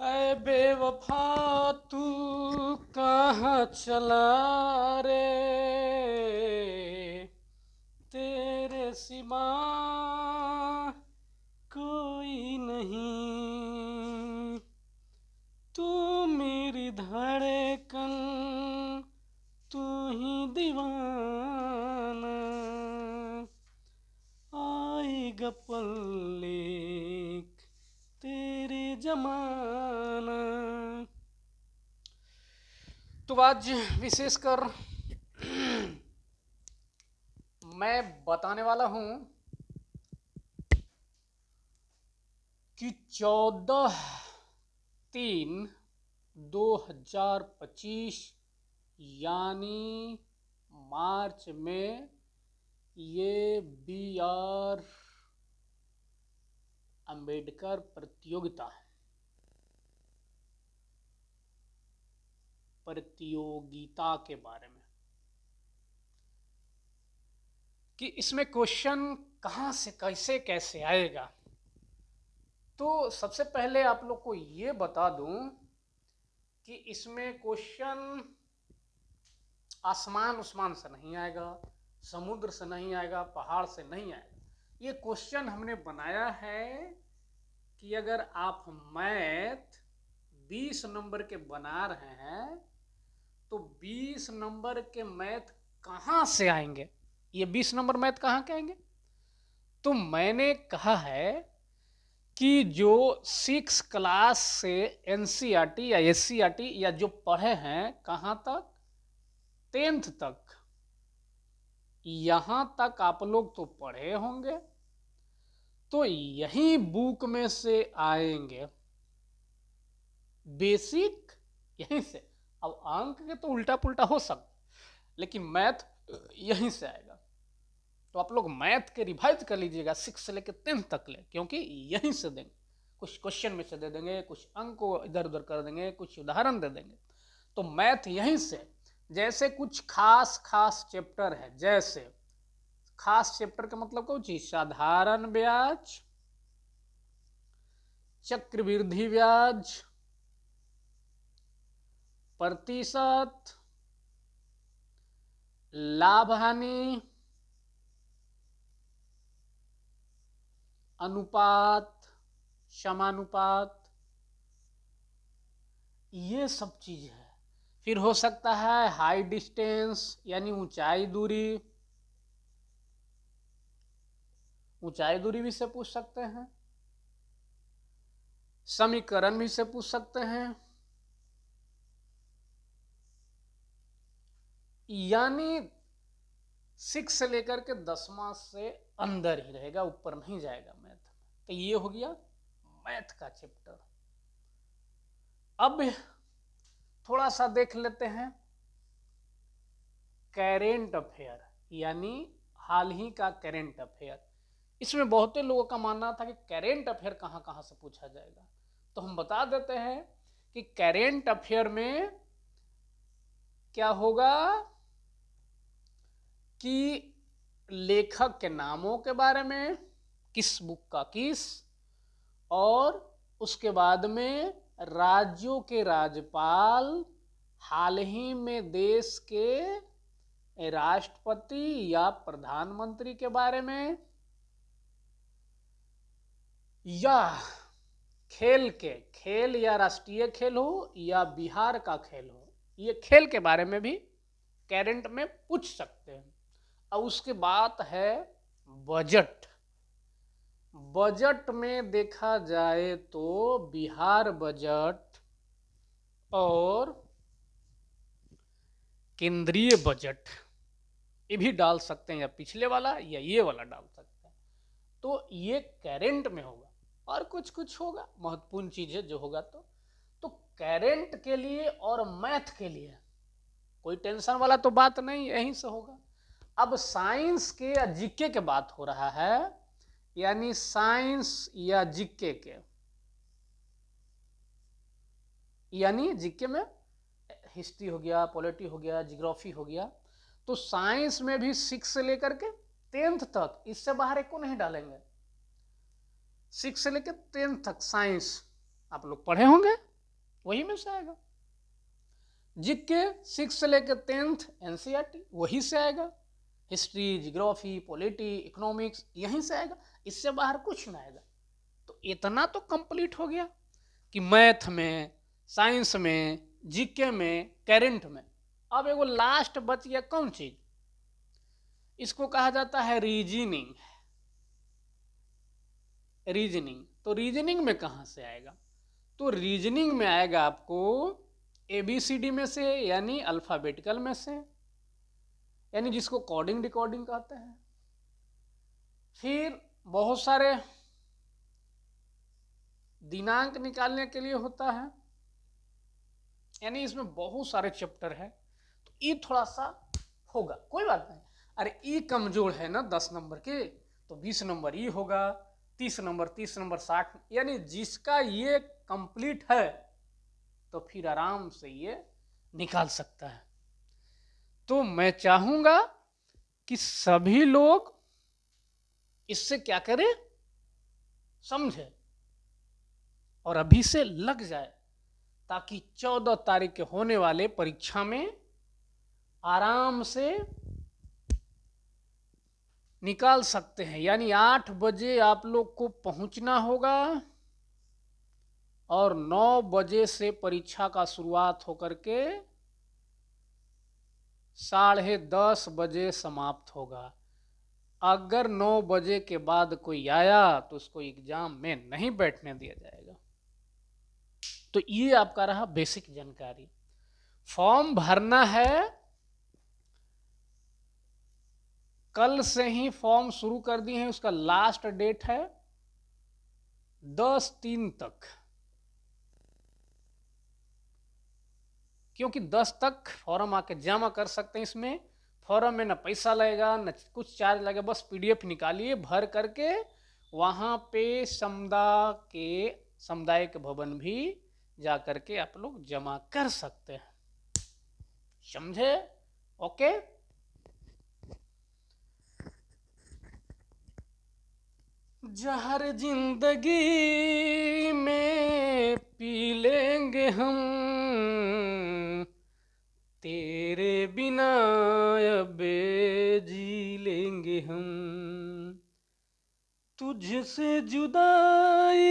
ऐ बेवफा तू कहाँ चला रे, तेरे सिवा कोई नहीं, तू मेरी धड़कन, तू ही दीवाना, आएगा पल एक तेरे जमाना। तो आज विशेषकर मैं बताने वाला हूं कि 14/3/2025 यानी मार्च में ये BR अंबेडकर प्रतियोगिता के बारे में, कि इसमें क्वेश्चन कहाँ से कैसे कैसे आएगा। तो सबसे पहले आप लोग को ये बता दूं कि इसमें क्वेश्चन आसमान उस्मान से नहीं आएगा, समुद्र से नहीं आएगा, पहाड़ से नहीं आएगा। ये क्वेश्चन हमने बनाया है कि अगर आप मैथ 20 नंबर के बना रहे हैं तो 20 नंबर के मैथ कहाँ से आएंगे, ये 20 नंबर मैथ कहाँ के आएंगे। तो मैंने कहा है कि जो 6 क्लास से NCERT या SCERT या जो पढ़े हैं कहाँ तक, 10th तक, यहाँ तक आप लोग तो पढ़े होंगे, तो यही बुक में से आएंगे बेसिक, यहीं से। अब अंक के तो उल्टा पुल्टा हो सकता, लेकिन मैथ यहीं से आएगा। तो आप लोग मैथ के रिवाइज कर लीजिएगा 6 से लेकर 10th तक ले, क्योंकि यहीं से देंगे, कुछ क्वेश्चन में से दे देंगे, कुछ अंक को इधर उधर कर देंगे, कुछ उदाहरण दे देंगे। तो मैथ यहीं से, जैसे कुछ खास खास चैप्टर है, जैसे खास चैप्टर का मतलब कौन चीज, साधारण ब्याज, चक्रवृद्धि ब्याज, प्रतिशत, लाभ हानि, अनुपात, समानुपात, ये सब चीज है। फिर हो सकता है हाई डिस्टेंस यानी ऊंचाई दूरी, ऊंचाई दूरी भी से पूछ सकते हैं, समीकरण भी से पूछ सकते हैं, यानी 6 से लेकर के 10वां से अंदर ही रहेगा, ऊपर नहीं जाएगा मैथ। तो ये हो गया मैथ का चैप्टर। अब थोड़ा सा देख लेते हैं करेंट अफेयर, यानी हाल ही का करेंट अफेयर। इसमें बहुत लोगों का मानना था कि करेंट अफेयर कहाँ कहाँ से पूछा जाएगा, तो हम बता देते हैं कि करेंट अफेयर में क्या होगा कि लेखक के नामों के बारे में, किस बुक का किस, और उसके बाद में राज्यों के राज्यपाल, हाल ही में देश के राष्ट्रपति या प्रधानमंत्री के बारे में, या खेल या राष्ट्रीय खेल हो या बिहार का खेल हो, ये खेल के बारे में भी करेंट में पूछ सकते हैं। और उसके बाद है बजट। बजट में देखा जाए तो बिहार बजट और केंद्रीय बजट ये भी डाल सकते हैं, या पिछले वाला या ये वाला डाल सकते हैं। तो ये करेंट में होगा, और कुछ कुछ होगा महत्वपूर्ण चीज है जो होगा। तो करेंट के लिए और मैथ के लिए कोई टेंशन वाला तो बात नहीं, यहीं से होगा। अब साइंस के या जीके के बात हो रहा है, यानी साइंस या जीके के, यानी जीके में हिस्ट्री हो गया, पॉलिटी हो गया, जियोग्राफी हो गया। तो साइंस में भी 6 से लेकर के 10th तक, इससे बाहर एक को नहीं डालेंगे। 6 से लेकर 10th तक साइंस आप लोग पढ़े होंगे, वही में से आएगा। जीके 6 से लेकर 10th एनसीईआरटी वही से आएगा। हिस्ट्री, जियोग्राफी, पॉलिटी, इकोनॉमिक्स यहीं से आएगा, इससे बाहर कुछ ना आएगा। तो इतना तो कंप्लीट हो गया कि मैथ में, साइंस में, जीके में, करेंट में। अब एगो लास्ट बच गया कौन चीज, इसको कहा जाता है रीजनिंग। रीजनिंग, तो रीजनिंग में कहां से आएगा, तो रीजनिंग में आएगा आपको ABCD में से, यानी अल्फाबेटिकल में से, यानी जिसको कोडिंग डिकोडिंग कहते हैं। फिर बहुत सारे दिनांक निकालने के लिए होता है, यानी इसमें बहुत सारे चैप्टर है। तो ये थोड़ा सा होगा, कोई बात नहीं। अरे ये कमजोर है ना 10 नंबर के, तो 20 नंबर ये होगा, 30 नंबर 60, यानी जिसका ये कंप्लीट है तो फिर आराम से ये निकाल सकता है। तो मैं चाहूंगा कि सभी लोग इससे क्या करें, समझे और अभी से लग जाए, ताकि 14 तारीख के होने वाले परीक्षा में आराम से निकाल सकते हैं। यानी 8 बजे आप लोग को पहुंचना होगा और 9 बजे से परीक्षा का शुरुआत होकर के 10:30 बजे समाप्त होगा। अगर 9 बजे के बाद कोई आया तो उसको एग्जाम में नहीं बैठने दिया जाएगा। तो ये आपका रहा बेसिक जानकारी। फॉर्म भरना है, कल से ही फॉर्म शुरू कर दिए हैं। उसका लास्ट डेट है 10/3 तक, क्योंकि 10 तक फॉर्म आके जमा कर सकते हैं। इसमें फॉर्म में ना पैसा लगेगा न कुछ चार्ज लगेगा, बस PDF निकालिए, भर करके वहां पे समुदायिक भवन भी जा करके आप लोग जमा कर सकते हैं। समझे? ओके। जहर जिंदगी में पी लेंगे हम, तेरे बिना अब जी लेंगे हम, तुझसे जुदाई